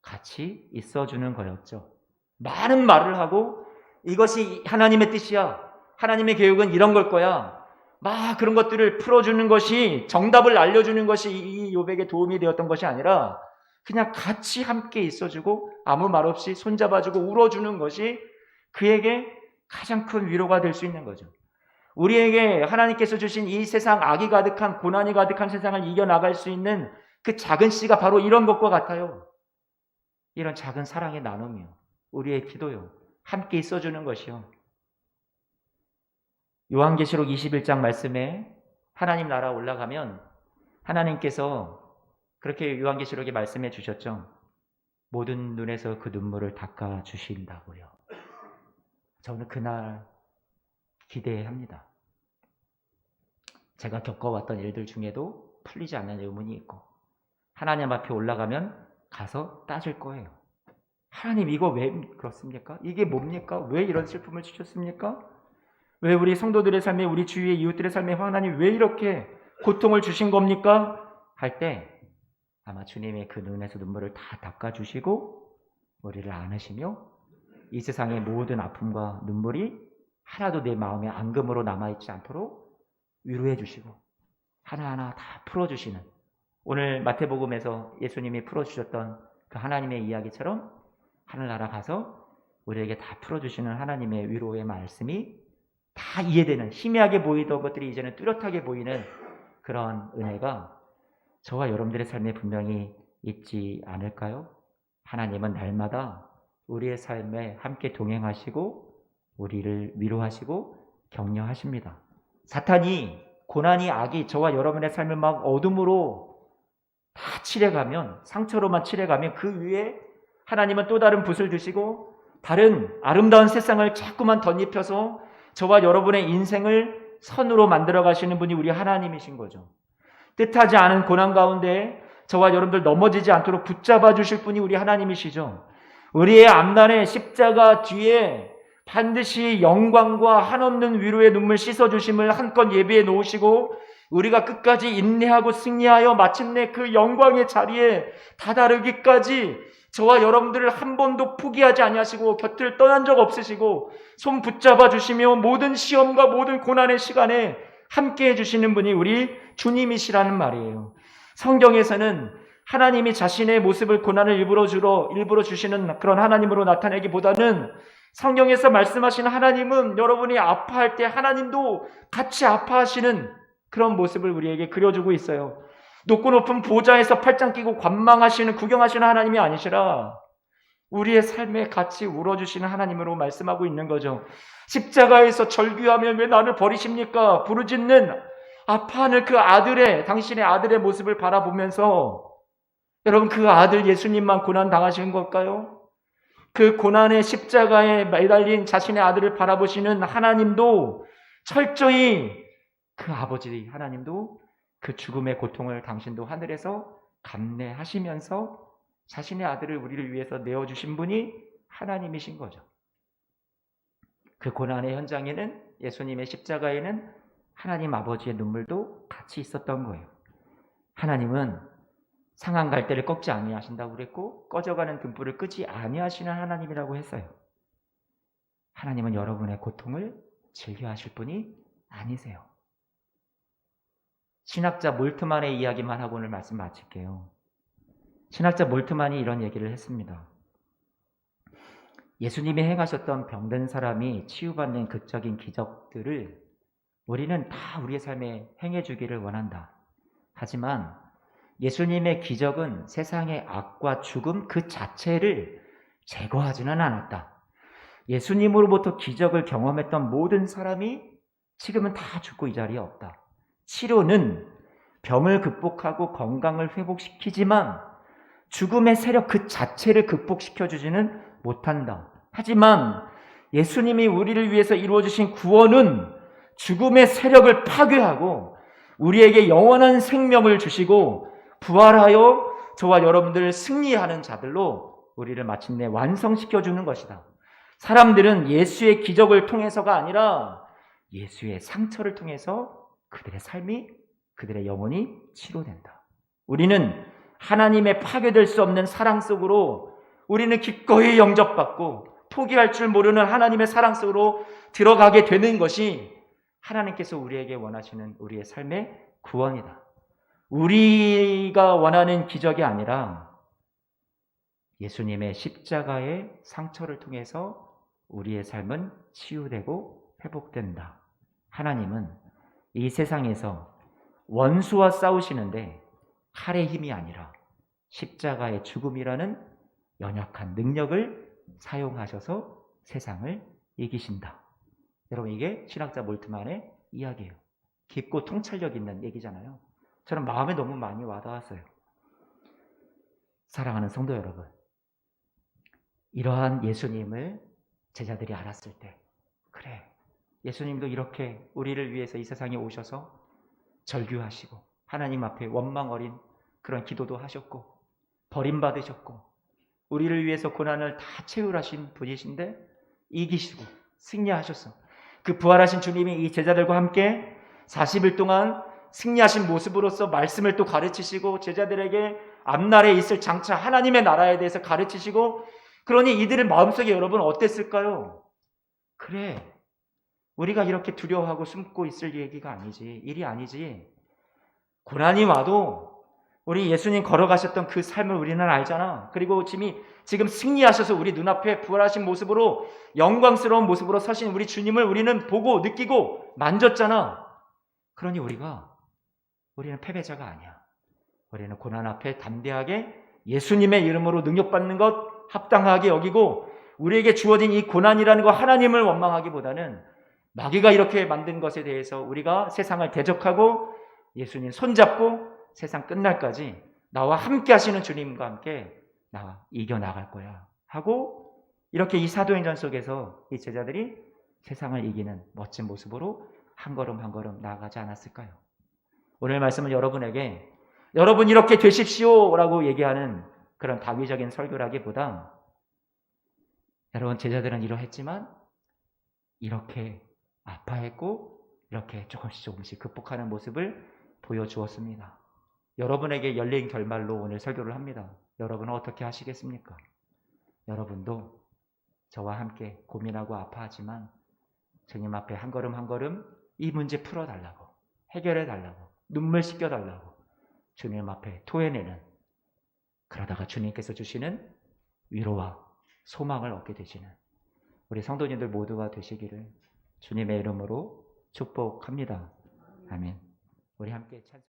Speaker 1: 같이 있어주는 거였죠. 많은 말을 하고 이것이 하나님의 뜻이야, 하나님의 계획은 이런 걸 거야, 막 그런 것들을 풀어주는 것이, 정답을 알려주는 것이 이 욥에게 도움이 되었던 것이 아니라 그냥 같이 함께 있어주고 아무 말 없이 손잡아주고 울어주는 것이 그에게 가장 큰 위로가 될 수 있는 거죠. 우리에게 하나님께서 주신 이 세상, 악이 가득한, 고난이 가득한 세상을 이겨나갈 수 있는 그 작은 씨가 바로 이런 것과 같아요. 이런 작은 사랑의 나눔이요, 우리의 기도요, 함께 있어주는 것이요. 요한계시록 21장 말씀에 하나님 나라 올라가면 하나님께서 그렇게 요한계시록에 말씀해 주셨죠. 모든 눈에서 그 눈물을 닦아 주신다고요. 저는 그날 기대합니다. 제가 겪어왔던 일들 중에도 풀리지 않는 의문이 있고, 하나님 앞에 올라가면 가서 따질 거예요. 하나님, 이거 왜 그렇습니까? 이게 뭡니까? 왜 이런 슬픔을 주셨습니까? 왜 우리 성도들의 삶에, 우리 주위의 이웃들의 삶에 하나님 왜 이렇게 고통을 주신 겁니까? 할 때 아마 주님의 그 눈에서 눈물을 다 닦아주시고 우리를 안으시며 이 세상의 모든 아픔과 눈물이 하나도 내 마음에 앙금으로 남아있지 않도록 위로해 주시고 하나하나 다 풀어주시는, 오늘 마태복음에서 예수님이 풀어주셨던 그 하나님의 이야기처럼 하늘나라 가서 우리에게 다 풀어주시는 하나님의 위로의 말씀이 다 이해되는, 희미하게 보이던 것들이 이제는 뚜렷하게 보이는 그런 은혜가 저와 여러분들의 삶에 분명히 있지 않을까요? 하나님은 날마다 우리의 삶에 함께 동행하시고 우리를 위로하시고 격려하십니다. 사탄이, 고난이, 악이 저와 여러분의 삶을 막 어둠으로 다 칠해가면, 상처로만 칠해가면 그 위에 하나님은 또 다른 붓을 드시고 다른 아름다운 세상을 자꾸만 덧입혀서 저와 여러분의 인생을 선으로 만들어 가시는 분이 우리 하나님이신 거죠. 뜻하지 않은 고난 가운데 저와 여러분들 넘어지지 않도록 붙잡아 주실 분이 우리 하나님이시죠. 우리의 앞날에 십자가 뒤에 반드시 영광과 한없는 위로의 눈물 씻어주심을 한껏 예비해 놓으시고 우리가 끝까지 인내하고 승리하여 마침내 그 영광의 자리에 다다르기까지 저와 여러분들을 한 번도 포기하지 아니하시고 곁을 떠난 적 없으시고 손 붙잡아 주시며 모든 시험과 모든 고난의 시간에 함께해 주시는 분이 우리 주님이시라는 말이에요. 성경에서는 하나님이 자신의 모습을 고난을 일부러 주시는 그런 하나님으로 나타내기보다는 성경에서 말씀하시는 하나님은 여러분이 아파할 때 하나님도 같이 아파하시는 그런 모습을 우리에게 그려주고 있어요. 높고 높은 보좌에서 팔짱 끼고 관망하시는, 구경하시는 하나님이 아니시라 우리의 삶에 같이 울어주시는 하나님으로 말씀하고 있는 거죠. 십자가에서 절규하며 왜 나를 버리십니까? 부르짖는 아파하는 그 아들의, 당신의 아들의 모습을 바라보면서 여러분, 그 아들 예수님만 고난 당하신 걸까요? 그 고난의 십자가에 매달린 자신의 아들을 바라보시는 하나님도 철저히, 그 아버지 하나님도 그 죽음의 고통을 당신도 하늘에서 감내하시면서 자신의 아들을 우리를 위해서 내어주신 분이 하나님이신 거죠. 그 고난의 현장에는, 예수님의 십자가에는 하나님 아버지의 눈물도 같이 있었던 거예요. 하나님은 상한 갈대를 꺾지 아니하신다고 그랬고 꺼져가는 등불을 끄지 아니하시는 하나님이라고 했어요. 하나님은 여러분의 고통을 즐겨하실 분이 아니세요. 신학자 몰트만의 이야기만 하고 오늘 말씀 마칠게요. 신학자 몰트만이 이런 얘기를 했습니다. 예수님이 행하셨던 병든 사람이 치유받는 극적인 기적들을 우리는 다 우리의 삶에 행해주기를 원한다. 하지만 예수님의 기적은 세상의 악과 죽음 그 자체를 제거하지는 않았다. 예수님으로부터 기적을 경험했던 모든 사람이 지금은 다 죽고 이 자리에 없다. 치료는 병을 극복하고 건강을 회복시키지만 죽음의 세력 그 자체를 극복시켜주지는 못한다. 하지만 예수님이 우리를 위해서 이루어주신 구원은 죽음의 세력을 파괴하고 우리에게 영원한 생명을 주시고 부활하여 저와 여러분들을 승리하는 자들로 우리를 마침내 완성시켜주는 것이다. 사람들은 예수의 기적을 통해서가 아니라 예수의 상처를 통해서 그들의 삶이, 그들의 영혼이 치료된다. 우리는 하나님의 파괴될 수 없는 사랑 속으로, 우리는 기꺼이 영접받고 포기할 줄 모르는 하나님의 사랑 속으로 들어가게 되는 것이 하나님께서 우리에게 원하시는 우리의 삶의 구원이다. 우리가 원하는 기적이 아니라 예수님의 십자가의 상처를 통해서 우리의 삶은 치유되고 회복된다. 하나님은 이 세상에서 원수와 싸우시는데 칼의 힘이 아니라 십자가의 죽음이라는 연약한 능력을 사용하셔서 세상을 이기신다. 여러분, 이게 신학자 몰트만의 이야기예요. 깊고 통찰력 있는 얘기잖아요. 저는 마음에 너무 많이 와닿았어요. 사랑하는 성도 여러분, 이러한 예수님을 제자들이 알았을 때, 그래, 예수님도 이렇게 우리를 위해서 이 세상에 오셔서 절규하시고 하나님 앞에 원망 어린 그런 기도도 하셨고 버림받으셨고 우리를 위해서 고난을 다 채울하신 분이신데 이기시고 승리하셨어. 그 부활하신 주님이 이 제자들과 함께 40일 동안 승리하신 모습으로서 말씀을 또 가르치시고 제자들에게 앞날에 있을 장차 하나님의 나라에 대해서 가르치시고, 그러니 이들의 마음속에 여러분 어땠을까요? 그래, 우리가 이렇게 두려워하고 숨고 있을 얘기가 아니지, 일이 아니지. 고난이 와도 우리 예수님 걸어가셨던 그 삶을 우리는 알잖아. 그리고 지금 승리하셔서 우리 눈앞에 부활하신 모습으로 영광스러운 모습으로 서신 우리 주님을 우리는 보고 느끼고 만졌잖아. 그러니 우리는 패배자가 아니야. 우리는 고난 앞에 담대하게 예수님의 이름으로 능력받는 것 합당하게 여기고 우리에게 주어진 이 고난이라는 거 하나님을 원망하기보다는 마귀가 이렇게 만든 것에 대해서 우리가 세상을 대적하고 예수님 손잡고 세상 끝날까지 나와 함께 하시는 주님과 함께 나와 이겨나갈 거야 하고 이렇게 이 사도행전 속에서 이 제자들이 세상을 이기는 멋진 모습으로 한 걸음 한 걸음 나아가지 않았을까요? 오늘 말씀은 여러분에게 여러분 이렇게 되십시오라고 얘기하는 그런 다위적인 설교라기보다 여러분 제자들은 이러했지만 이렇게 아파했고 이렇게 조금씩 극복하는 모습을 보여주었습니다. 여러분에게 열린 결말로 오늘 설교를 합니다. 여러분은 어떻게 하시겠습니까? 여러분도 저와 함께 고민하고 아파하지만 주님 앞에 한 걸음 한 걸음 이 문제 풀어달라고 해결해달라고 눈물 씻겨달라고 주님 앞에 토해내는 그러다가 주님께서 주시는 위로와 소망을 얻게 되시는 우리 성도님들 모두가 되시기를 주님의 이름으로 축복합니다. 아멘. 우리 함께 찬송